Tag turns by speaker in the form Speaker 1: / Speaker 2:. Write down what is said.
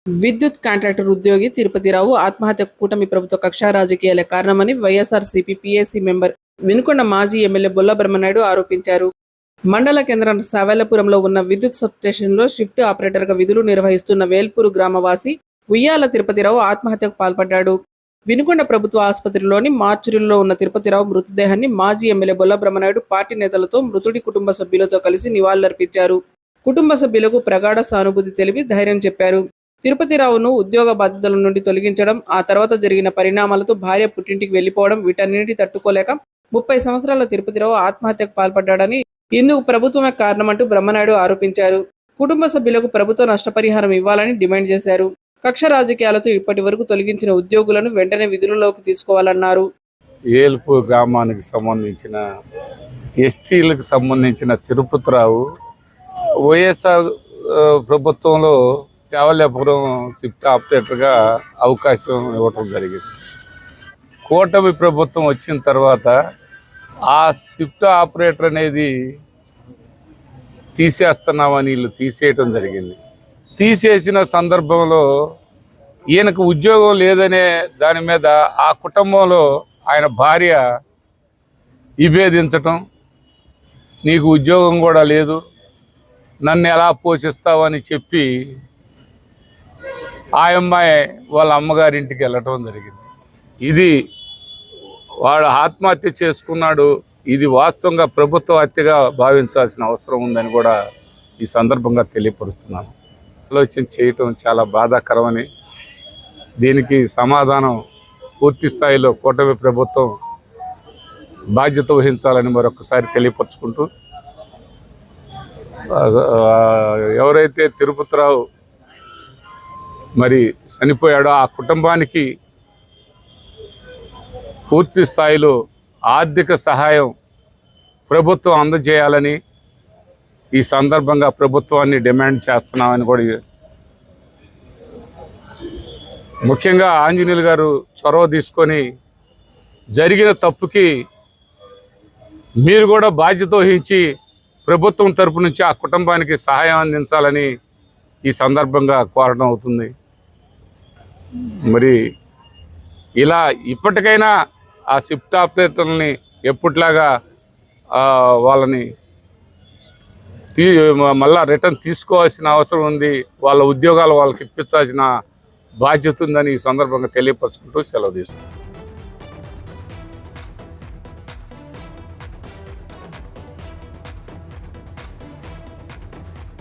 Speaker 1: విద్యుత్ కాంట్రాక్టర్ ఉద్యోగి తిరుపతిరావు ఆత్మహత్యకు కూటమి ప్రభుత్వ కక్షా రాజకీయాలే కారణమని వైఎస్ఆర్సీపీ పీఏసీ మెంబర్ వినుకొండ మాజీ ఎమ్మెల్యే బొల్ల బ్రహ్మనాయుడు ఆరోపించారు. మండల కేంద్రం సావెల్లపురంలో ఉన్న విద్యుత్ సబ్స్టేషన్లో షిఫ్ట్ ఆపరేటర్గా విధులు నిర్వహిస్తున్న వేల్పూరు గ్రామవాసి ఉయ్యాల తిరుపతిరావు ఆత్మహత్యకు పాల్పడ్డాడు. వినుకొండ ప్రభుత్వ ఆసుపత్రిలోని మార్చురీలో ఉన్న తిరుపతిరావు మృతదేహాన్ని మాజీ ఎమ్మెల్యే బొల్ల బ్రహ్మనాయుడు పార్టీ నేతలతో మృతుడి కుటుంబ సభ్యులతో కలిసి నివాళులర్పించారు. కుటుంబ సభ్యులకు ప్రగాఢ సానుభూతి తెలిపి ధైర్యం చెప్పారు. తిరుపతిరావును ఉద్యోగ బాధ్యతల నుండి తొలగించడం, ఆ తర్వాత జరిగిన పరిణామాలతో భార్య పుట్టింటికి వెళ్లిపోవడం, వీటన్నింటి తట్టుకోలేక 30 సంవత్సరాల తిరుపతిరావు ఆత్మహత్యకు పాల్పడ్డాడని, ఇందుకు ప్రభుత్వమే కారణమంటూ బ్రహ్మనాయుడు ఆరోపించారు. కుటుంబ సభ్యులకు ప్రభుత్వ నష్టపరిహారం ఇవ్వాలని డిమాండ్ చేశారు. కక్ష రాజకీయాలతో ఇప్పటి వరకు తొలగించిన ఉద్యోగులను వెంటనే విధులలోకి తీసుకోవాలన్నారు.
Speaker 2: ఏల్పూర్ గ్రామానికి సంబంధించిన ఎస్టీలకు సంబంధించిన తిరుపతిరావు వైఎస్ఆర్ ప్రభుత్వంలో చావల్యాపురం షిఫ్ట్ ఆపరేటర్గా అవకాశం ఇవ్వటం జరిగింది. కూటమి ప్రభుత్వం వచ్చిన తర్వాత ఆ షిఫ్ట్ ఆపరేటర్ అనేది తీసేస్తున్నామని వీళ్ళు తీసేయటం జరిగింది. తీసేసిన సందర్భంలో ఈయనకు ఉద్యోగం లేదనే దాని మీద ఆ కుటుంబంలో ఆయన భార్య విభేదించటం, నీకు ఉద్యోగం కూడా లేదు, నన్ను ఎలా పోషిస్తావని చెప్పి ఆ అమ్మాయి వాళ్ళ అమ్మగారింటికి వెళ్ళటం జరిగింది. ఇది వాడు ఆత్మహత్య చేసుకున్నాడు, ఇది వాస్తవంగా ప్రభుత్వ హత్యగా భావించాల్సిన అవసరం ఉందని కూడా ఈ సందర్భంగా తెలియపరుస్తున్నాను. ఆలోచన చేయటం చాలా బాధాకరమని, దీనికి సమాధానం పూర్తి స్థాయిలో కూటమి ప్రభుత్వం బాధ్యత వహించాలని మరొకసారి తెలియపరుచుకుంటూ, ఎవరైతే తిరుపతిరావు మరి చనిపోయాడో ఆ కుటుంబానికి పూర్తి స్థాయిలో ఆర్థిక సహాయం ప్రభుత్వం అందజేయాలని ఈ సందర్భంగా ప్రభుత్వాన్ని డిమాండ్ చేస్తున్నామని కూడా, ముఖ్యంగా ఆంజనేయులు గారు చొరవ తీసుకొని జరిగిన తప్పుకి మీరు కూడా బాధ్యత వహించి ప్రభుత్వం తరపు నుంచి ఆ కుటుంబానికి సహాయం అందించాలని ఈ సందర్భంగా కోరడం అవుతుంది. మరి ఇలా ఇప్పటికైనా ఆ షిఫ్ట్ ఆపరేటర్ని ఎప్పటిలాగా వాళ్ళని మళ్ళా రిటర్న్ తీసుకోవాల్సిన అవసరం ఉంది, వాళ్ళ ఉద్యోగాలు వాళ్ళకి ఇప్పించాల్సిన బాధ్యత ఉందని ఈ సందర్భంగా తెలియపరుచుకుంటూ సెలవు తీసుకుంటాం.